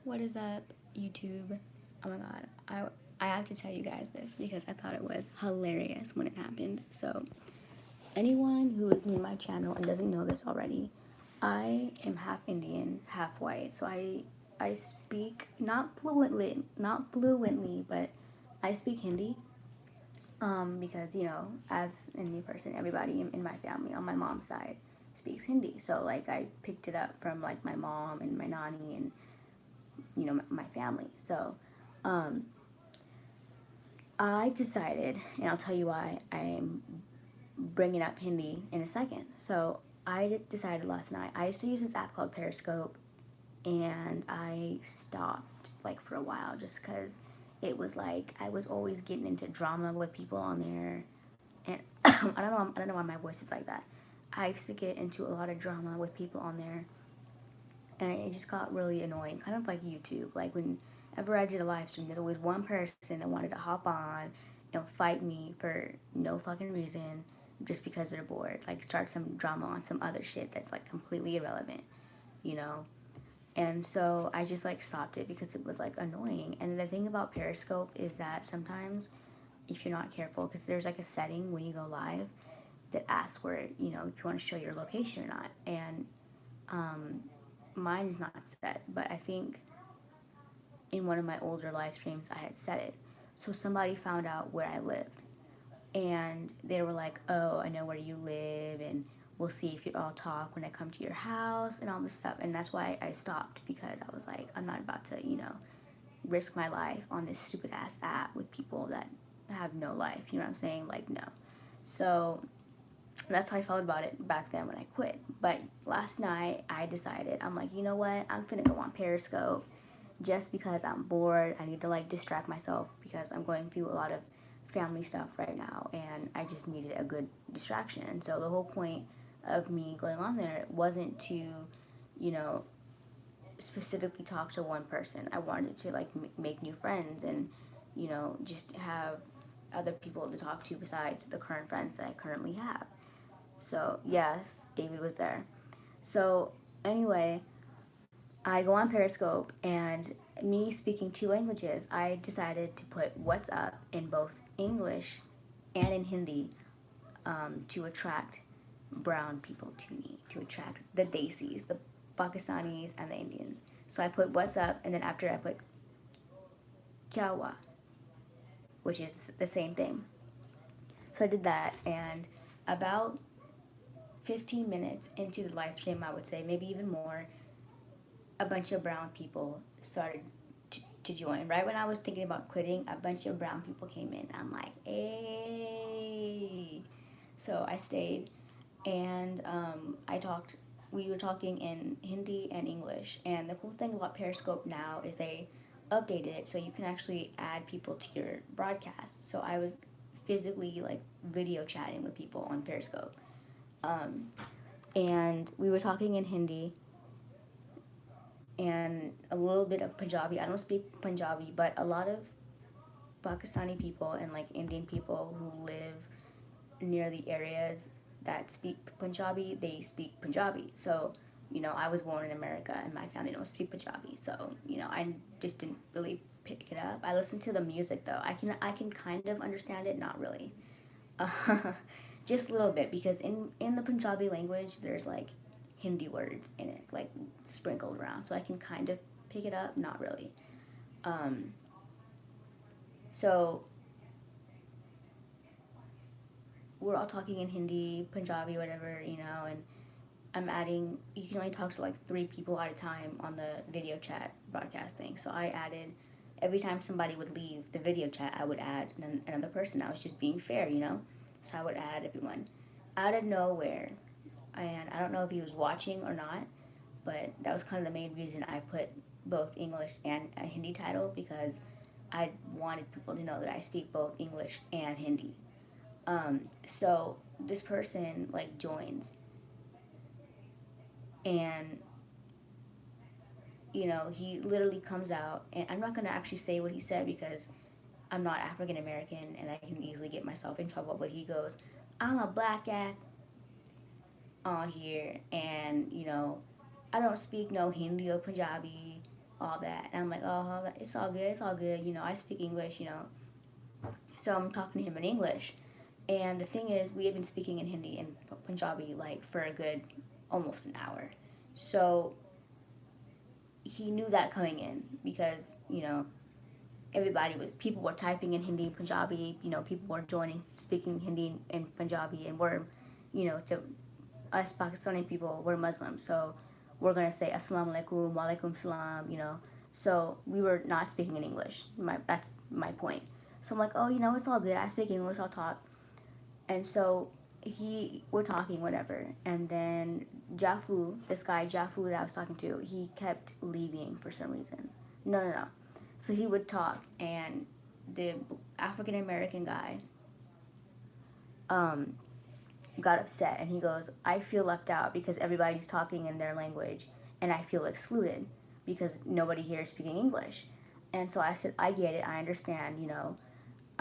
What is up, YouTube? Oh my god, I have to tell you guys this because I thought it was hilarious when it happened. So, anyone who is new to my channel and doesn't know this already, I am half Indian, half white. So I speak not fluently, but I speak Hindi. Because as a new person, everybody in my family on my mom's side speaks Hindi. So like I picked it up from like my mom and my nanny and my family. So I decided, and I'll tell you why I'm bringing up Hindi in a second. So I decided last night. I used to use this app called Periscope, and I stopped like for a while just because it was like I was always getting into drama with people on there, and I don't know why my voice is like that. I used to get into a lot of drama with people on there, and it just got really annoying, kind of like YouTube. Like whenever I did a live stream, there's always one person that wanted to hop on and fight me for no fucking reason, just because they're bored. Like start some drama on some other shit that's like completely irrelevant, you know. And so I just like stopped it because it was like annoying. And the thing about Periscope is that sometimes if you're not careful, because there's like a setting when you go live that asks where if you want to show your location or not, and mine is not set, but I think in one of my older live streams I had set it. So somebody found out where I lived, and they were like, "Oh, I know where you live, and we'll see if you all talk when I come to your house and all this stuff." And that's why I stopped, because I was like, I'm not about to, risk my life on this stupid ass app with people that have no life. You know what I'm saying? Like, no. So that's how I felt about it back then when I quit. But last night I decided, I'm like, you know what? I'm finna go on Periscope just because I'm bored. I need to like distract myself because I'm going through a lot of family stuff right now, and I just needed a good distraction. And so the whole point of me going on there wasn't to, you know, specifically talk to one person. I wanted to like make new friends and, just have other people to talk to besides the current friends that I currently have. So, yes, David was there. So, anyway, I go on Periscope, and me speaking two languages, I decided to put what's up in both English and in Hindi, to attract brown people to me, to attract the Desis, the Pakistanis, and the Indians. So I put what's up, and then after I put kyawa, which is the same thing. So I did that, and about 15 minutes into the live stream, I would say, maybe even more, a bunch of brown people started to join. Right when I was thinking about quitting, a bunch of brown people came in. I'm like, hey. So I stayed, and I talked. We were talking in Hindi and English. And the cool thing about Periscope now is they updated it so you can actually add people to your broadcast. So I was physically like video chatting with people on Periscope. And we were talking in Hindi and a little bit of Punjabi. I don't speak Punjabi, but a lot of Pakistani people and like Indian people who live near the areas that speak Punjabi, they speak Punjabi. So, I was born in America and my family don't speak Punjabi. So, I just didn't really pick it up. I listen to the music though. I can kind of understand it, not really. Uh, just a little bit, because in the Punjabi language there's like Hindi words in it, like sprinkled around. So I can kind of pick it up, not really. Um, so we're all talking in Hindi, Punjabi, whatever, and I'm adding, you can only talk to like 3 people at a time on the video chat broadcasting. So I added, every time somebody would leave the video chat, I would add another person. I was just being fair. So I would add everyone out of nowhere. And I don't know if he was watching or not, but that was kind of the main reason I put both English and a Hindi title, because I wanted people to know that I speak both English and Hindi. So this person like joins, and he literally comes out, and I'm not gonna actually say what he said because I'm not African American and I can easily get myself in trouble. But he goes, "I'm a black ass on here, and I don't speak no Hindi or Punjabi. all that. And I'm like, oh, it's all good, it's all good. You know, I speak English, you know. So I'm talking to him in English. And the thing is, we had been speaking in Hindi and Punjabi like for a good almost an hour. So he knew that coming in because, you know, people were typing in Hindi and Punjabi, you know, people were joining, speaking Hindi and Punjabi, and we're, you know, to us Pakistani people, we're Muslim, so we're gonna say Assalamu alaikum, wa alaikum salam, you know. So we were not speaking in English. That's my point. So I'm like, oh, you know, it's all good. I speak English. I'll talk. And so we're talking, whatever. And then this guy Jafu that I was talking to, he kept leaving for some reason. No. So he would talk, and the African American guy um, got upset, and he goes, I feel left out because everybody's talking in their language, and I feel excluded because nobody here is speaking English. And so I said, I get it, I understand, you know.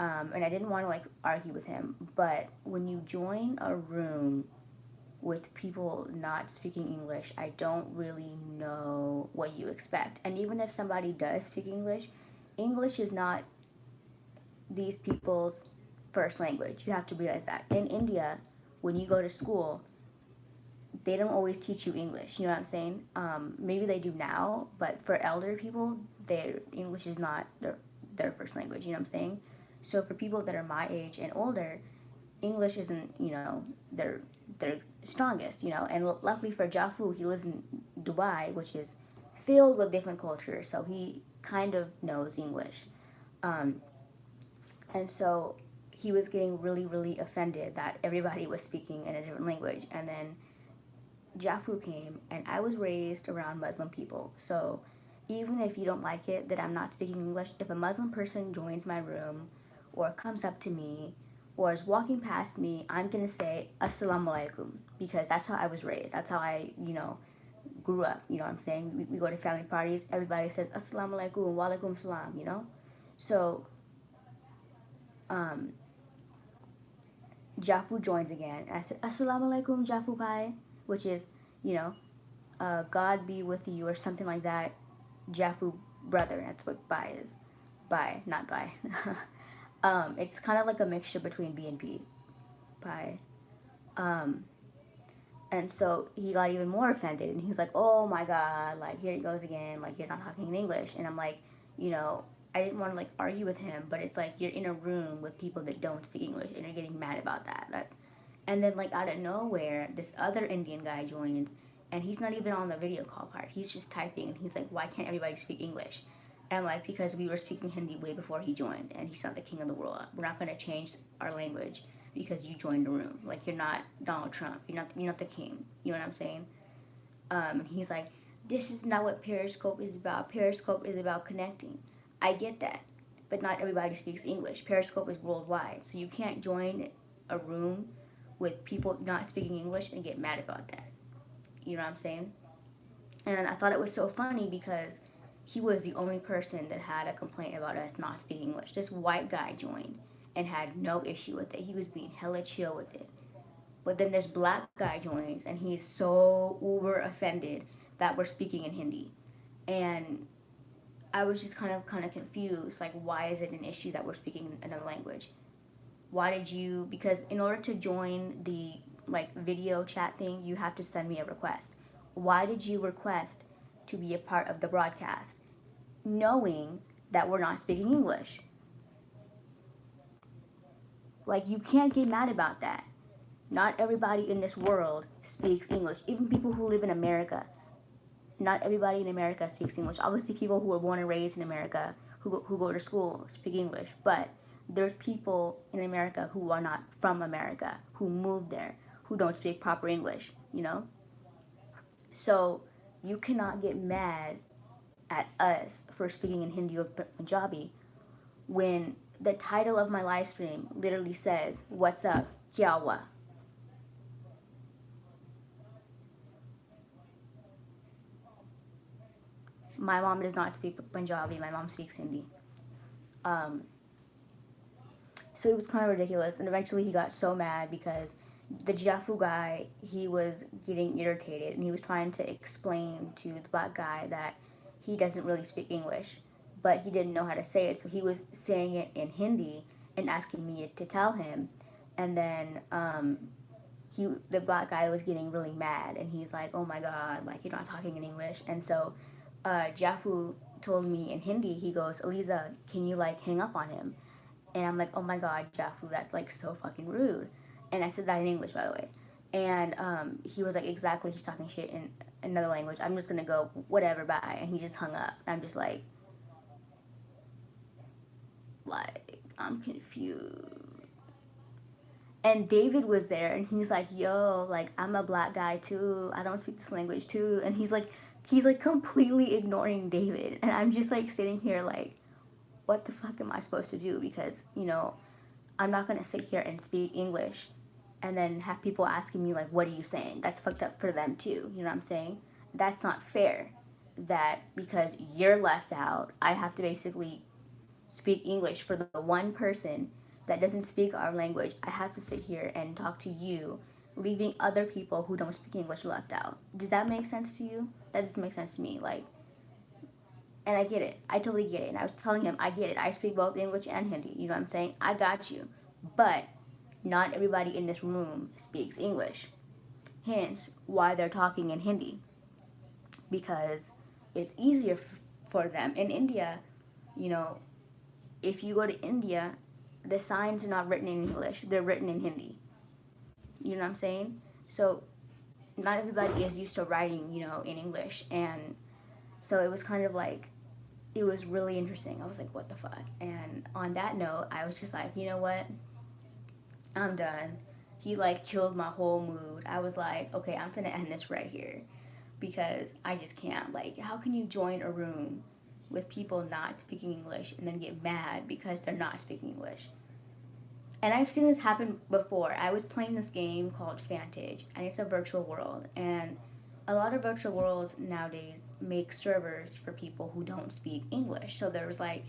And I didn't want to like argue with him, but when you join a room with people not speaking English, I don't really know what you expect. And even if somebody does speak English, English is not these people's first language. You have to realize that. In India, when you go to school, they don't always teach you English. You know what I'm saying? Maybe they do now, but for elder people, their English is not their first language. You know what I'm saying? So for people that are my age and older, English isn't, you know, their strongest, you know. And luckily for Jafu, he lives in Dubai, which is filled with different cultures, so he kind of knows English. Um, and so he was getting really, really offended that everybody was speaking in a different language. And then Jafu came, and I was raised around Muslim people. So even if you don't like it that I'm not speaking English, if a Muslim person joins my room or comes up to me or is walking past me, I'm going to say Assalamu alaikum because that's how I was raised. That's how I, you know, grew up. You know what I'm saying? We go to family parties, everybody says Assalamu alaikum, wa alaikum salam, you know? So um, Jafu joins again. And I said, Assalamu alaikum, Jafu Pai, which is, you know, God be with you or something like that. Jafu brother, that's what Bai is. Bai, not Bai. It's kind of like a mixture between B and P. Pai. And so he got even more offended, and he's like, oh my God, like, here he goes again, like, you're not talking in English. And I'm like, you know, I didn't want to, like, argue with him, but it's like, you're in a room with people that don't speak English, and you're getting mad about that. And then, like, out of nowhere, this other Indian guy joins, and he's not even on the video call part. He's just typing, and he's like, why can't everybody speak English? And I'm like, because we were speaking Hindi way before he joined, and he's not the king of the world. We're not going to change our language because you joined the room. Like, you're not Donald Trump. You're not the king. You know what I'm saying? He's like, this is not what Periscope is about. Periscope is about connecting. I get that, but not everybody speaks English. Periscope is worldwide, so you can't join a room with people not speaking English and get mad about that. You know what I'm saying? And I thought it was so funny because he was the only person that had a complaint about us not speaking English. This white guy joined and had no issue with it. He was being hella chill with it. But then this black guy joins, and he's so uber offended that we're speaking in Hindi. And I was just kind of confused, like, why is it an issue that we're speaking another language? Why did you, because in order to join the, like, video chat thing, you have to send me a request. Why did you request to be a part of the broadcast, knowing that we're not speaking English? Like, you can't get mad about that. Not everybody in this world speaks English. Even people who live in America. Not everybody in America speaks English. Obviously, people who were born and raised in America, who go to school, speak English. But there's people in America who are not from America, who moved there, who don't speak proper English, you know? So you cannot get mad at us for speaking in Hindi or Punjabi when the title of my live stream literally says, what's up, kya hua? My mom does not speak Punjabi. My mom speaks Hindi. So it was kind of ridiculous. And eventually he got so mad because the Jafu guy, he was getting irritated. And he was trying to explain to the black guy that he doesn't really speak English, but he didn't know how to say it, so he was saying it in Hindi and asking me to tell him. And then the black guy was getting really mad, and he's like, "Oh my God, like you're not talking in English." And so Jafu told me in Hindi, he goes, "Eliza, can you like hang up on him?" And I'm like, "Oh my God, Jafu, that's like so fucking rude." And I said that in English, by the way. And he was like, "Exactly, he's talking shit in another language. I'm just gonna go, whatever, bye." And he just hung up. I'm just like, I'm confused. And David was there, and he's like, "Yo, like I'm a black guy too. I don't speak this language too." And he's like completely ignoring David, and I'm just like sitting here like, what the fuck am I supposed to do? Because I'm not gonna sit here and speak English, and then have people asking me like, "What are you saying?" That's fucked up for them too. You know what I'm saying? That's not fair. That because you're left out, I have to basically speak English for the one person that doesn't speak our language. I have to sit here and talk to you, leaving other people who don't speak English left out. Does that make sense to you? That doesn't make sense to me. Like, and I get it. I totally get it. And I was telling him, I get it. I speak both English and Hindi. You know what I'm saying? I got you. But not everybody in this room speaks English. Hence, why they're talking in Hindi. Because it's easier for them. In India, you know, if you go to India, the signs are not written in English. They're written in Hindi. You know what I'm saying? So not everybody is used to writing, in English. And so it was kind of like, it was really interesting. I was like, what the fuck? And on that note, I was just like, you know what? I'm done. He like killed my whole mood. I was like, okay, I'm gonna end this right here because I just can't. Like, how can you join a room with people not speaking English and then get mad because they're not speaking English? And I've seen this happen before. I was playing this game called Fantage, and it's a virtual world. And a lot of virtual worlds nowadays make servers for people who don't speak English. So there was like,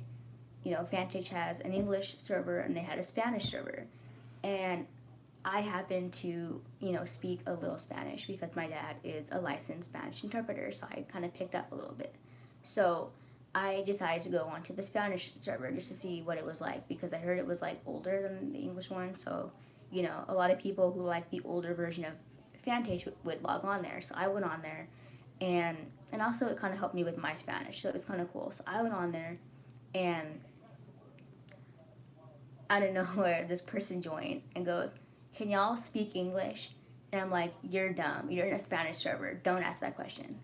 Fantage has an English server and they had a Spanish server. And I happen to, speak a little Spanish because my dad is a licensed Spanish interpreter, so I kind of picked up a little bit. So I decided to go onto the Spanish server just to see what it was like because I heard it was like older than the English one. So, a lot of people who like the older version of Fantage would log on there. So I went on there, and also it kind of helped me with my Spanish. So it was kind of cool. So I went on there, and out of nowhere, this person joins and goes, "Can y'all speak English?" And I'm like, "You're dumb. You're in a Spanish server. Don't ask that question."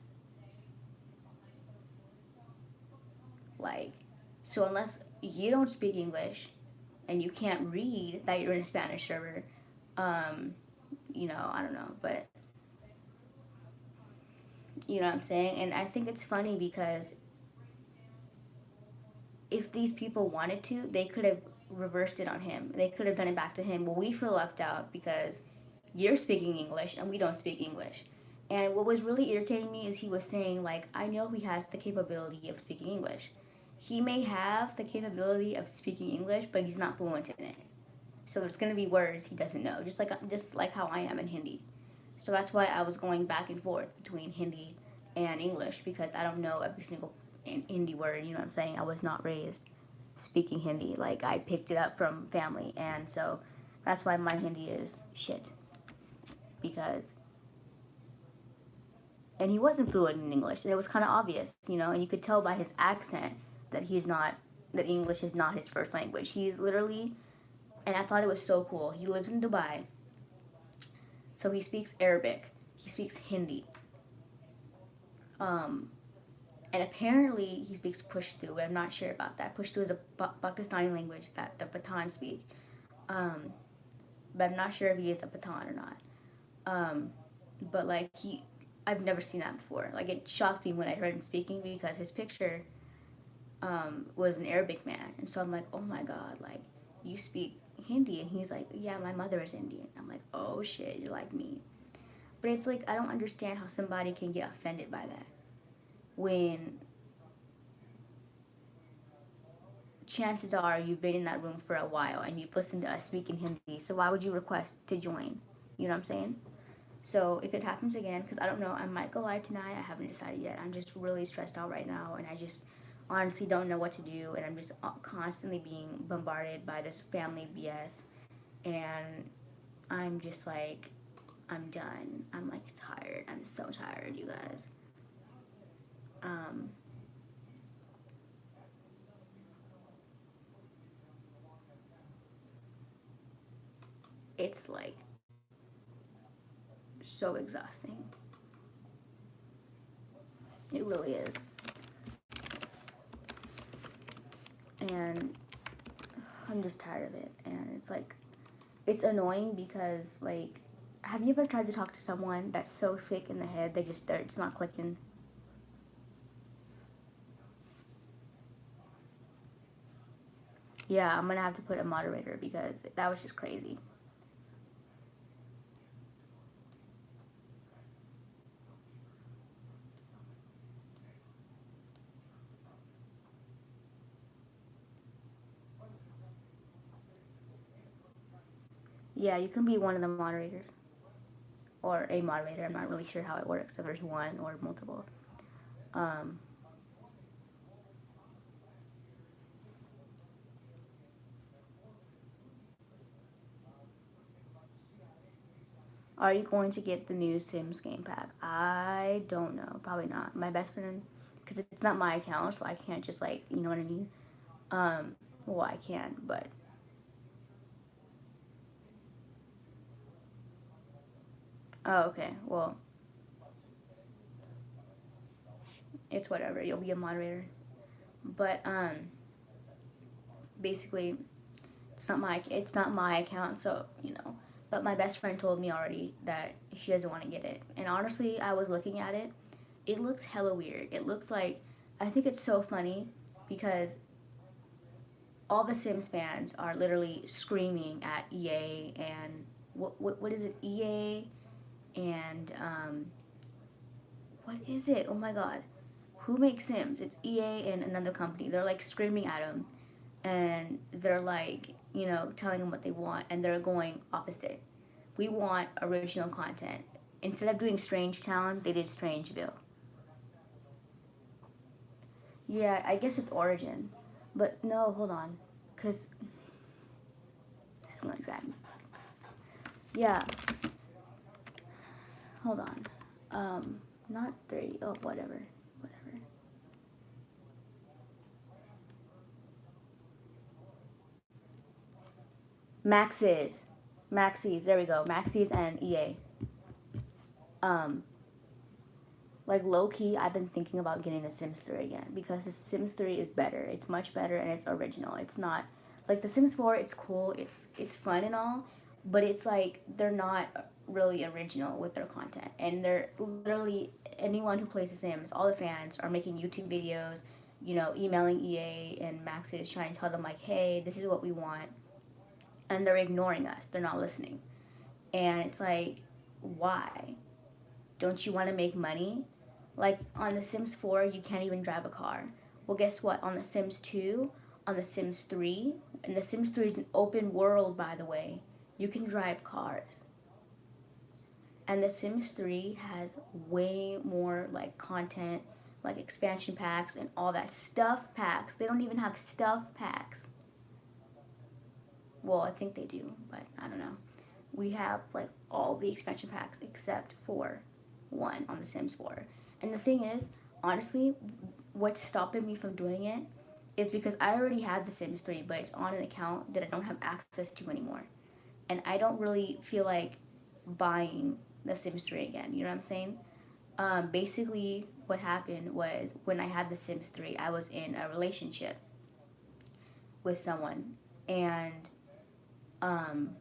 Like, so unless you don't speak English and you can't read that you're in a Spanish server, I don't know, but you know what I'm saying? And I think it's funny because if these people wanted to, they could have reversed it on him. They could have done it back to him. Well, we feel left out because you're speaking English and we don't speak English. And what was really irritating me is he was saying, like, I know he has the capability of speaking English. He may have the capability of speaking English, but he's not fluent in it. So there's going to be words he doesn't know, just like how I am in Hindi. So that's why I was going back and forth between Hindi and English because I don't know every single Hindi word. You know what I'm saying? I was not raised speaking Hindi. Like I picked it up from family, and so that's why my Hindi is shit. Because and he wasn't fluent in English, and it was kind of obvious, and you could tell by his accent that that English is not his first language. He's literally, and I thought it was so cool. He lives in Dubai, so he speaks Arabic, he speaks Hindi, and apparently he speaks Pashto. I'm not sure about that. Pashto is a Pakistani language that the Pathan speak, but I'm not sure if he is a Pathan or not. But like I've never seen that before. Like it shocked me when I heard him speaking because his picture was an Arabic man, and so I'm like, oh my god, like you speak Hindi, and he's like, yeah, my mother is Indian. I'm like, oh shit, you're like me. But it's like I don't understand how somebody can get offended by that when chances are you've been in that room for a while and you've listened to us speak in Hindi. So why would you request to join? You know what I'm saying? So if it happens again, because I don't know, I might go live tonight. I haven't decided yet. I'm just really stressed out right now, and I just honestly don't know what to do, and I'm just constantly being bombarded by this family BS, and I'm just like, I'm done. I'm like tired. I'm so tired, you guys. Um, it's like so exhausting. It really is. And I'm just tired of it. And it's like, it's annoying because, like, have you ever tried to talk to someone that's so thick in the head, it's not clicking? Yeah, I'm gonna have to put a moderator because that was just crazy. Yeah, you can be one of the moderators or a moderator. I'm not really sure how it works, if there's one or multiple. Um, are you going to get the new Sims game pack? I don't know. Probably not. My best friend, because it's not my account, so I can't just, like, you know what I mean? Um, well, I can, but oh, okay. Well, it's whatever. You'll be a moderator. But basically, it's not my account, so you know. But my best friend told me already that she doesn't want to get it. And honestly, I was looking at it. It looks hella weird. It looks like, I think it's so funny because all the Sims fans are literally screaming at EA and what is it? EA and what is it? Oh my god. Who makes Sims? It's EA and another company. They're like screaming at them, and they're like, you know, telling them what they want, and they're going opposite. We want original content. Instead of doing Strange Town, they did Strangeville. Yeah, I guess it's Origin. But no, hold on. Because this is going to drag me. Yeah, hold on. Not 30. Oh, whatever. Whatever. Maxis. Maxis. There we go. Maxis and EA. Um, like low key, I've been thinking about getting The Sims 3 again because The Sims 3 is better. It's much better and it's original. It's not like The Sims 4. It's cool. It's fun and all, but it's like they're not really original with their content. And they're literally, anyone who plays The Sims, all the fans are making YouTube videos, you know, emailing EA and Maxis trying to tell them like, hey, this is what we want, and they're ignoring us. They're not listening, and it's like, why? Don't you want to make money? Like on The Sims 4, you can't even drive a car. Well, guess what? On The Sims 2, on The Sims 3, and The Sims 3 is an open world, by the way, you can drive cars. And The Sims 3 has way more like content, like expansion packs and all that stuff packs. They don't even have stuff packs. Well, I think they do, but I don't know. We have like all the expansion packs except for one on The Sims 4. And the thing is, honestly, what's stopping me from doing it is because I already have The Sims 3, but it's on an account that I don't have access to anymore. And I don't really feel like buying The Sims 3 again. You know what I'm saying? Basically, what happened was when I had The Sims 3, I was in a relationship with someone, and um,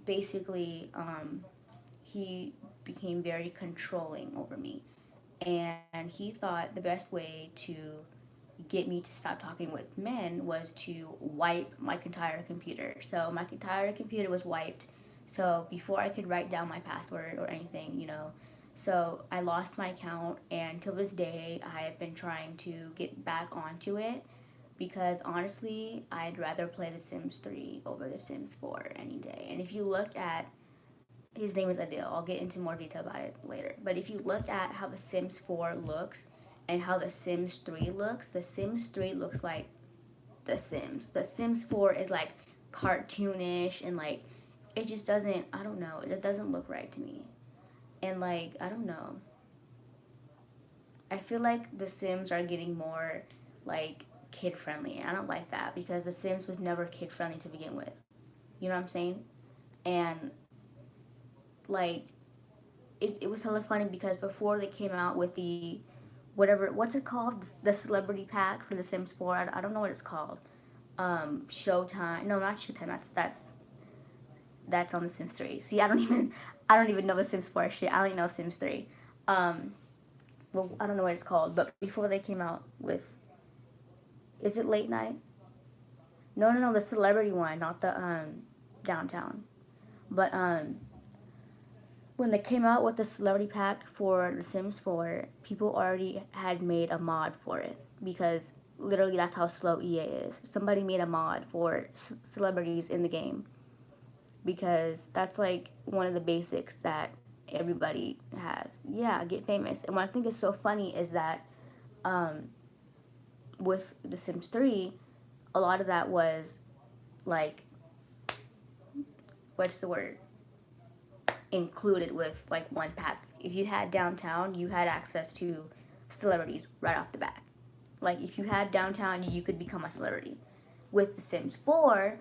basically, he became very controlling over me. And he thought the best way to get me to stop talking with men was to wipe my entire computer. So my entire computer was wiped. So before I could write down my password or anything, you know. So I lost my account, and till this day, I have been trying to get back onto it. because honestly, I'd rather play The Sims 3 over The Sims 4 any day. And if you look at, his name is Adil. I'll get into more detail about it later. But if you look at how The Sims 4 looks and how The Sims 3 looks, The Sims 3 looks like The Sims. The Sims 4 is like cartoonish and like it just doesn't, I don't know, it doesn't look right to me. And like, I don't know. I feel like The Sims are getting more like kid friendly. I don't like that because The Sims was never kid friendly to begin with. You know what I'm saying? And like it was hella funny because before they came out with the whatever, what's it called, the celebrity pack for The Sims 4, I don't know what it's called. Showtime, no, not Showtime, that's on The Sims 3. See, I don't even know The Sims 4 shit. I only know Sims 3. Well, I don't know what it's called, but before they came out with, is it Late Night? No, the celebrity one, not the downtown. But when they came out with the celebrity pack for The Sims 4, people already had made a mod for it because literally that's how slow EA is. Somebody made a mod for celebrities in the game because that's like one of the basics that everybody has. Yeah, get famous. And what I think is so funny is that with The Sims 3, a lot of that was like, what's the word? Included with like one pack. If you had downtown, you had access to celebrities right off the bat. Like if you had downtown, you could become a celebrity. With The Sims 4,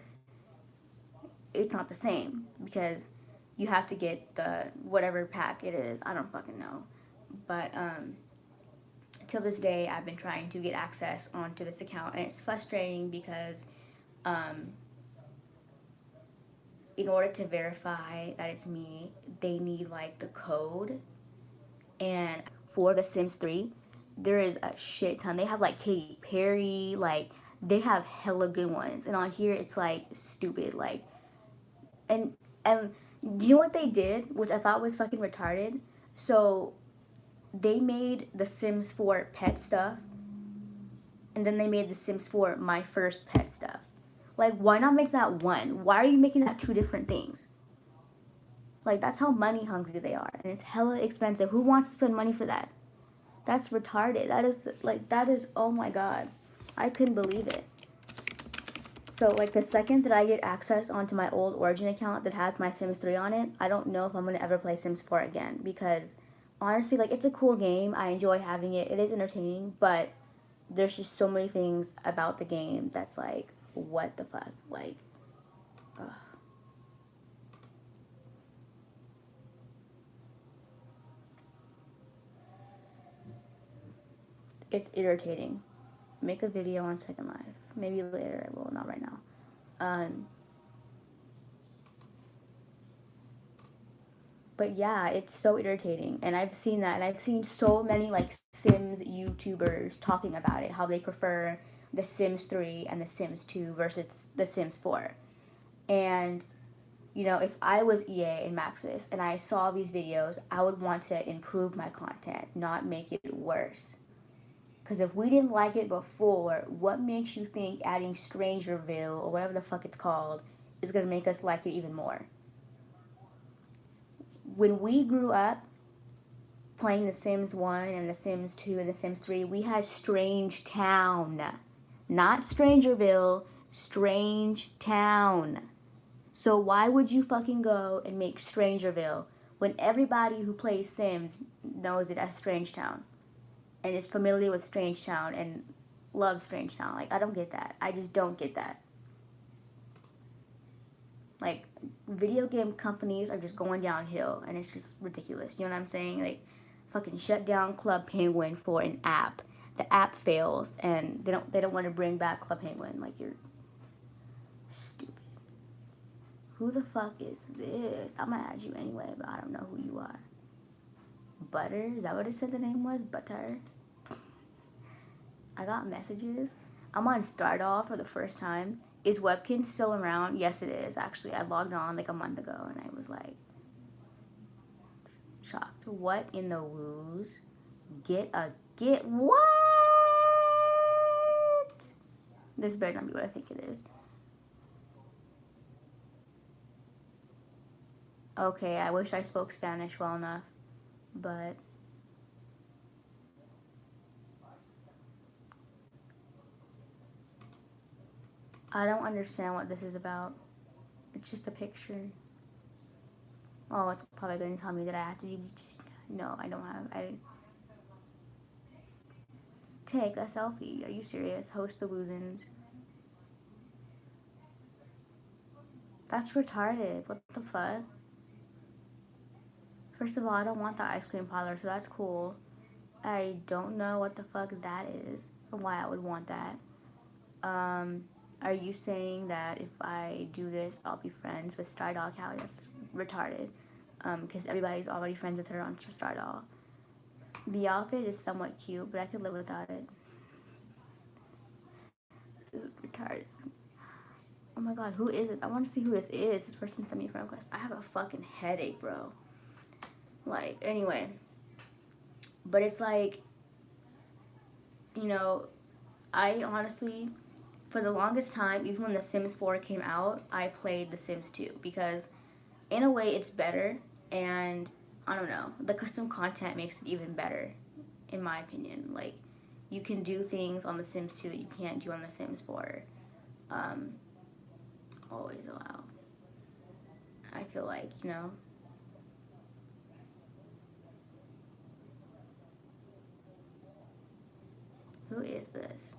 it's not the same because you have to get the whatever pack it is. I don't fucking know. But till this day, I've been trying to get access onto this account, and it's frustrating because in order to verify that it's me, they need like the code. And for The Sims 3, there is a shit ton. They have like Katy Perry, like they have hella good ones. And on here, it's like stupid, like and do you know what they did, which I thought was fucking retarded? So they made The Sims 4 pet stuff, and then they made The Sims 4 my first pet stuff. Like, why not make that one? Why are you making that two different things? Like, that's how money hungry they are, and it's hella expensive. Who wants to spend money for that? That's retarded. That is, oh my god. I couldn't believe it. So, like, the second that I get access onto my old Origin account that has my Sims 3 on it, I don't know if I'm going to ever play Sims 4 again. Because, honestly, like, it's a cool game. I enjoy having it. It is entertaining. But there's just so many things about the game that's, like, what the fuck? Like, ugh. It's irritating. Make a video on Second Life. Maybe later. I will, not right now. But yeah, it's so irritating. And I've seen that. And I've seen so many like Sims YouTubers talking about it. How they prefer The Sims 3 and The Sims 2 versus The Sims 4. And, you know, if I was EA and Maxis and I saw these videos, I would want to improve my content, not make it worse. Because if we didn't like it before, what makes you think adding Strangerville, or whatever the fuck it's called, is going to make us like it even more? When we grew up playing The Sims 1 and The Sims 2 and The Sims 3, we had Strange Town. Not Strangerville, Strange Town. So why would you fucking go and make Strangerville when everybody who plays Sims knows it as Strange Town and is familiar with Strange Town and loves Strange Town? Like, I don't get that. I just don't get that. Like, video game companies are just going downhill, and it's just ridiculous. You know what I'm saying? Like, fucking shut down Club Penguin for an app. The app fails, and they don't want to bring back Club Penguin. Like, you're stupid. Who the fuck is this? I'm gonna add you anyway, but I don't know who you are. Butter? Is that what it said the name was? Butter? I got messages. I'm on Start Off for the first time. Is Webkinz still around? Yes, it is, actually. I logged on like a month ago, and I was like, shocked. What in the woos? Get what? This better not be what I think it is. Okay, I wish I spoke Spanish well enough, but I don't understand what this is about. It's just a picture. Oh, it's probably going to tell me that I have to just no, I don't have. I take a selfie. Are you serious? Host the Woozins. That's retarded. What the fuck? First of all, I don't want the ice cream parlor, so that's cool. I don't know what the fuck that is or why I would want that. Are you saying that if I do this, I'll be friends with Stardoll Callie? That's retarded. Because everybody's already friends with her on Stardoll. The outfit is somewhat cute, but I could live without it. This is retarded. Oh my god, who is this? I want to see who this is. This person sent me a friend request. I have a fucking headache, bro. Like, anyway. But it's like, you know, I honestly, for the longest time, even when The Sims 4 came out, I played The Sims 2 because in a way it's better, and I don't know, the custom content makes it even better, in my opinion. Like, you can do things on The Sims 2 that you can't do on The Sims 4. Always allow. I feel like, you know. Who is this?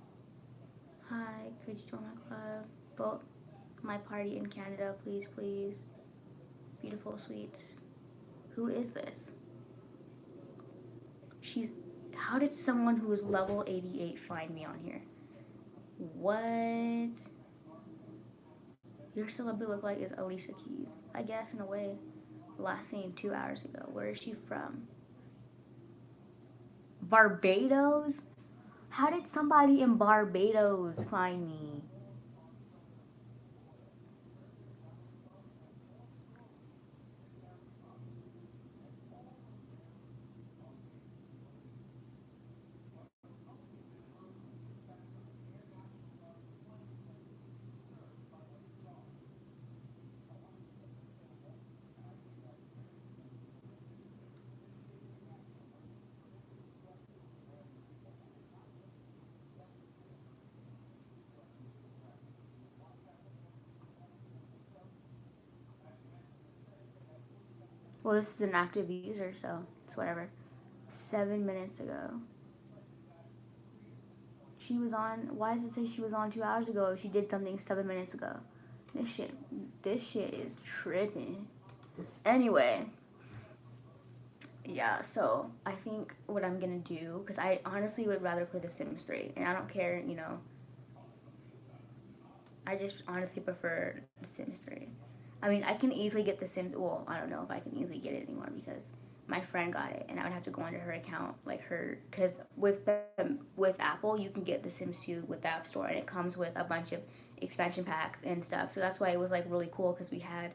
Hi, could you join my club? Vote my party in Canada, please, please. Beautiful sweets. Who is this? She's. How did someone who is level 88 find me on here? What? Your celebrity look like is Alicia Keys. I guess, in a way. Last seen 2 hours ago. Where is she from? Barbados? How did somebody in Barbados find me? Well, this is an active user, so it's whatever. 7 minutes ago. She was on. Why does it say she was on 2 hours ago if she did something 7 minutes ago? This shit is tripping. Anyway, yeah, so I think what I'm gonna do, because I honestly would rather play The Sims 3, and I don't care, you know, I just honestly prefer The Sims 3. I mean, I can easily get The Sims, well, I don't know if I can easily get it anymore, because my friend got it, and I would have to go into her account, like her, because with Apple, you can get The Sims 2 with the App Store, and it comes with a bunch of expansion packs and stuff, so that's why it was, like, really cool, because we had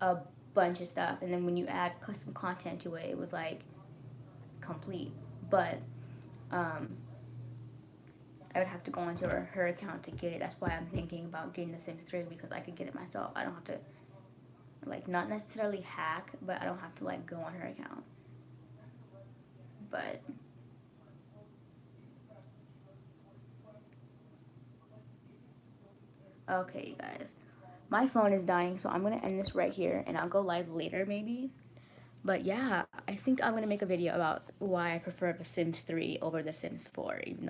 a bunch of stuff, and then when you add custom content to it, it was, like, complete, but, I would have to go into her account to get it. That's why I'm thinking about getting The Sims 3, because I could get it myself. I don't have to, like, not necessarily hack, but I don't have to, like, go on her account. But okay, you guys, my phone is dying, so I'm gonna end this right here, and I'll go live later maybe. But yeah, I think I'm gonna make a video about why I prefer The Sims 3 over The Sims 4, even though